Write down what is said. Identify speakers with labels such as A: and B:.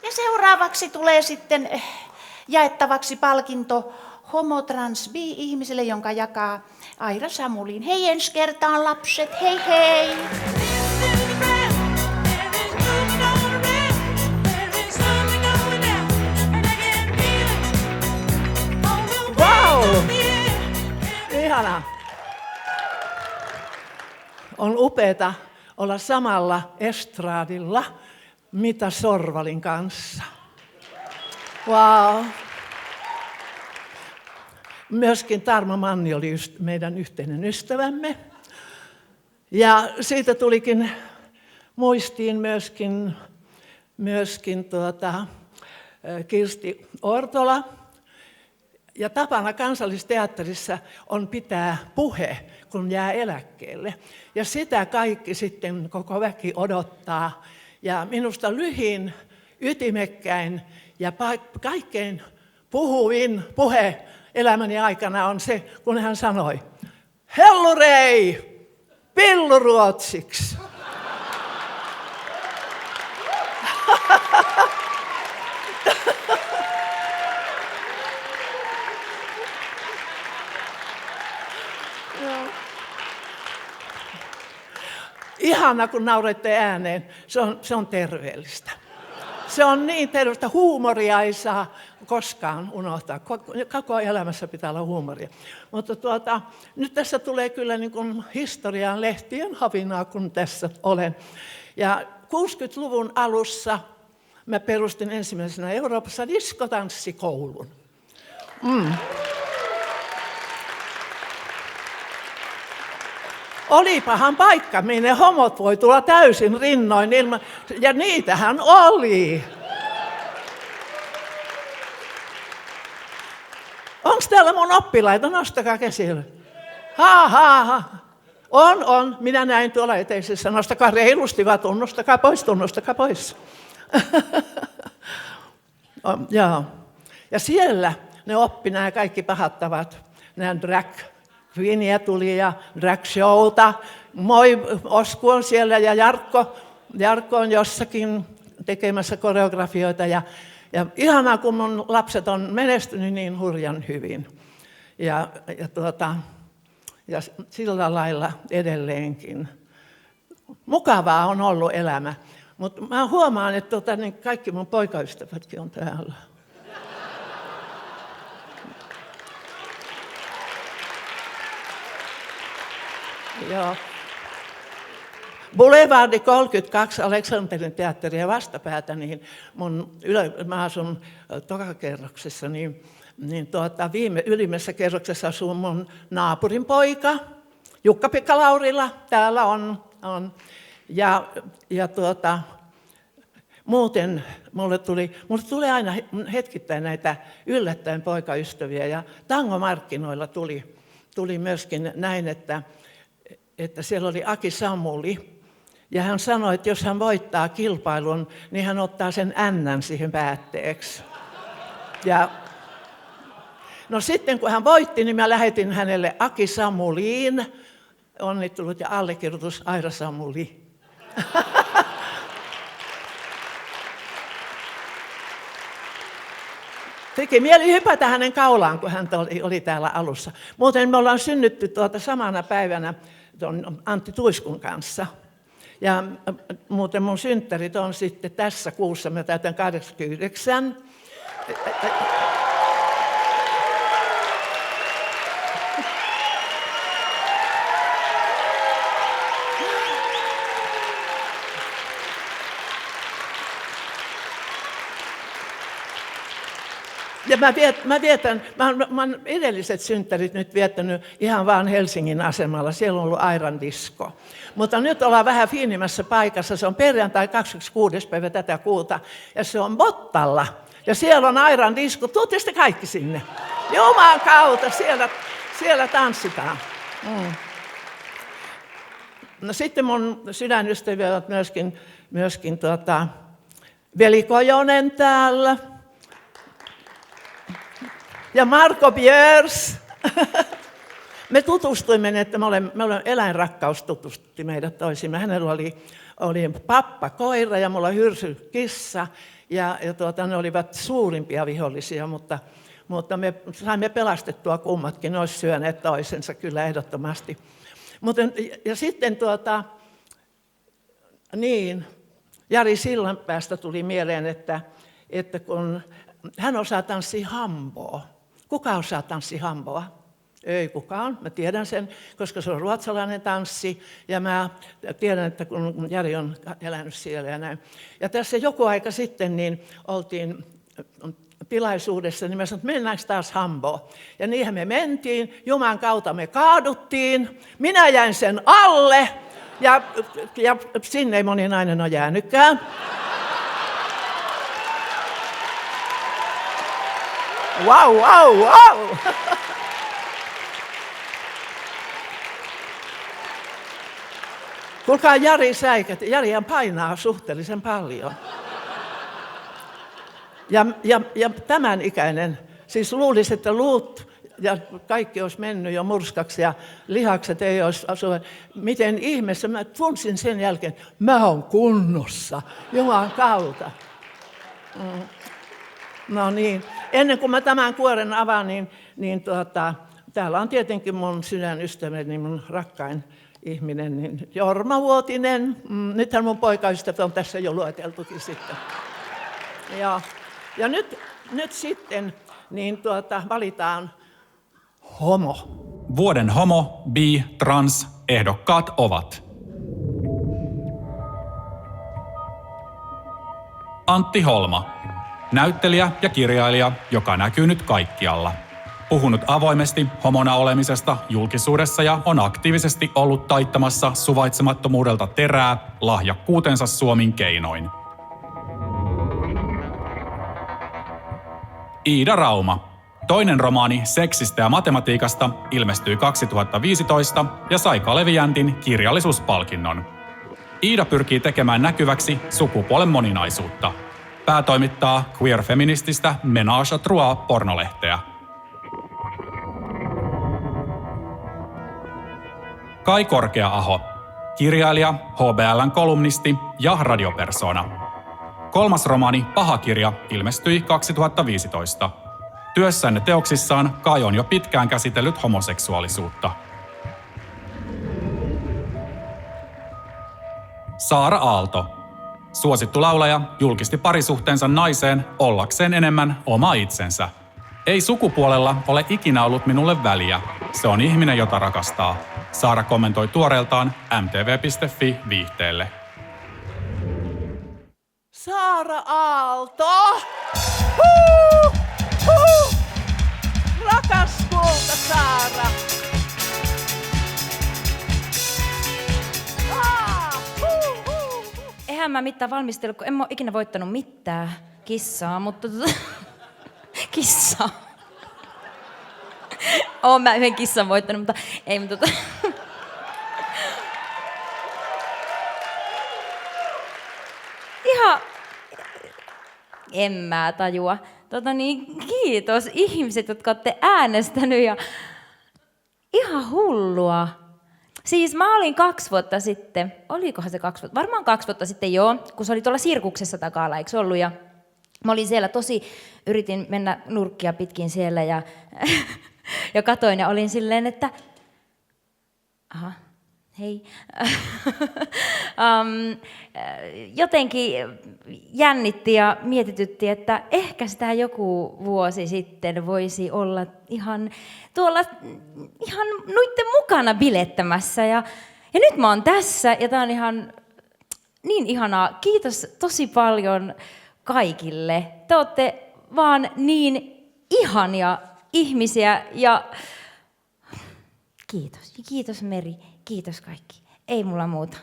A: Ja seuraavaksi tulee sitten jaettavaksi palkinto homotrans-bi-ihmiselle, jonka jakaa Aira Samuliin. Hei ensi kertaan lapset, hei hei!
B: Ihanaa. On upeata olla samalla estraadilla Mita Sorvalin kanssa. Wow. Myöskin Tarmo Manni oli meidän yhteinen ystävämme. Ja siitä tulikin muistiin myöskin Kirsti Ortola. Ja tapana Kansallisteatterissa on pitää puhe, kun jää eläkkeelle. Ja sitä kaikki sitten koko väki odottaa. Ja minusta lyhin, ytimekkäin ja kaikkein puhuvin puhe elämäni aikana on se, kun hän sanoi, hellurei, pilluruotsiksi. Ihana, kun naurette ääneen. Se on terveellistä. Se on niin terveellistä. Huumoria ei saa koskaan unohtaa. Koko elämässä pitää olla huumoria. Mutta nyt tässä tulee kyllä niin kuin historian lehtien havinaa, kun tässä olen. Ja 60-luvun alussa mä perustin ensimmäisenä Euroopassa diskotanssikoulun. Olipahan paikka, minne homot voi tulla täysin rinnoin ilman, ja niitähän oli. Onko täällä mun oppilaita? Nostakaa käsillä. Ha. On. Minä näin tuolla eteisessä. Nostakaa reilusti, vaan tunnustakaa pois. Joo. Ja siellä ne oppi nämä kaikki pahattavat, nämä drag Queenia tuli ja drag-showta. Moi, Osku on siellä ja Jarkko on jossakin tekemässä koreografioita. Ja ihanaa, kun mun lapset on menestynyt niin hurjan hyvin. Ja sillä lailla edelleenkin. Mukavaa on ollut elämä. Mutta mä huomaan, että niin kaikki mun poikaystävätkin on täällä. Joo. Boulevardi 32, Aleksanterin teatteri ja vastapäätä, niin mä asun tokakerroksessa, niin ylimmässä kerroksessa asuu mun naapurin poika, Jukka-Pekka Laurila, täällä on. Muuten mulle tuli aina hetkittäin näitä yllättäen poikaystäviä, ja tangomarkkinoilla tuli myöskin näin, että siellä oli Aki Samuli, ja hän sanoi, että jos hän voittaa kilpailun, niin hän ottaa sen N:n siihen päätteeksi. No sitten kun hän voitti, niin mä lähetin hänelle Aki Samuliin, onnittelut ja allekirjoitus Aira Samuli. Teki mieli hypätä hänen kaulaan, kun hän oli täällä alussa. Muuten me ollaan synnytty samana päivänä Antti Tuiskun kanssa. Ja muuten mun synttärit on sitten tässä kuussa, mä täytän 89. Ja mä oon edelliset synttärit nyt viettänyt ihan vaan Helsingin asemalla. Siellä on ollut Airan disko. Mutta nyt ollaan vähän fiinimmässä paikassa. Se on perjantai 26. päivä tätä kuuta. Ja se on Bottalla. Ja siellä on Airan disko. Tuutte sitten kaikki sinne. Jumalan kautta. Siellä tanssitaan. No sitten mun sydänystäviä on myöskin Veli Kojonen täällä. Ja Marko Björs. Me tutustuimme, että me olemme eläinrakkaus tutustutti meidät toisimme. Hänellä oli pappa koira ja mulla hyrsy kissa. Ja ne olivat suurimpia vihollisia, mutta me saimme pelastettua kummatkin, ne olisi syöneet toisensa kyllä ehdottomasti. Ja sitten Jari Sillanpäästä tuli mieleen, että kun hän osaa tanssia hamboa. Kuka osaa tanssia hamboa? Ei kukaan, mä tiedän sen, koska se on ruotsalainen tanssi ja mä tiedän, että kun Jari on elänyt siellä ja näin. Ja tässä joku aika sitten niin oltiin tilaisuudessa, niin mä sanoin, että mennäänkö taas hamboon. Ja niinhän me mentiin, Jumalan kautta me kaaduttiin, minä jäin sen alle ja sinne ei moni nainen ole jäänytkään. Wow. Kuulkaa Jari säikät. Jarihan painaa suhteellisen paljon. Ja tämän ikäinen, siis luulisi, että luut ja kaikki olisi mennyt jo murskaksi ja lihakset ei olisi asua. Miten ihmeessä, mä tunsin sen jälkeen, mä oon kunnossa, Jumalan kautta. No niin, ennen kuin mä tämän kuoren avaan, niin täällä on tietenkin mun sydänystäväni, mun rakkain ihminen, niin Jorma Vuotinen. Nythän mun poikaystävät on tässä jo lueteltukin sitten. Ja nyt sitten niin valitaan homo.
C: Vuoden homo, bi, trans ehdokkaat ovat Antti Holma, näyttelijä ja kirjailija, joka näkyy nyt kaikkialla. Puhunut avoimesti homona olemisesta julkisuudessa ja on aktiivisesti ollut taittamassa suvaitsemattomuudelta terää lahjakkuutensa suomin keinoin. Iida Rauma. Toinen romaani seksistä ja matematiikasta ilmestyi 2015 ja sai Kalevi Jäntin kirjallisuuspalkinnon. Iida pyrkii tekemään näkyväksi sukupuolen moninaisuutta. Päätoimittaa queer-feminististä Ménage à Trois-pornolehteä. Kai Korkea-aho. Kirjailija, HBL:n kolumnisti ja radiopersona. Kolmas romaani Pahakirja ilmestyi 2015. Työssään ja teoksissaan Kai on jo pitkään käsitellyt homoseksuaalisuutta. Saara Aalto. Suosittu laulaja julkisti parisuhteensa naiseen ollakseen enemmän oma itsensä. Ei sukupuolella ole ikinä ollut minulle väliä. Se on ihminen, jota rakastaa. Saara kommentoi tuoreeltaan mtv.fi-viihteelle.
B: Saara Aalto! Rakas kulta Saara!
D: Eihän mä mitään valmistellut, kun en mä ole ikinä voittanut mitään kissaa, mutta kissaa. Oon mä yhden kissan voittanut, mutta ei, mutta ihan en mä tajua. Kiitos ihmiset, jotka olette äänestänyt ja ihan hullua. Siis mä olin 2 vuotta sitten, olikohan se 2 vuotta, varmaan 2 vuotta sitten joo, kun se oli tuolla Sirkuksessa takalla, eikö ollut? Ja mä olin siellä yritin mennä nurkkia pitkin siellä ja, ja katoin ja olin silleen, että aha, hei. Jotenkin jännitti ja mietitytti, että ehkä sitä joku vuosi sitten voisi olla ihan tuolla ihan nuitten mukana bilettämässä. Ja nyt mä oon tässä ja tää on ihan niin ihanaa. Kiitos tosi paljon kaikille. Te ootte vaan niin ihania ihmisiä ja kiitos. Kiitos Meri. Kiitos kaikki. Ei mulla muuta.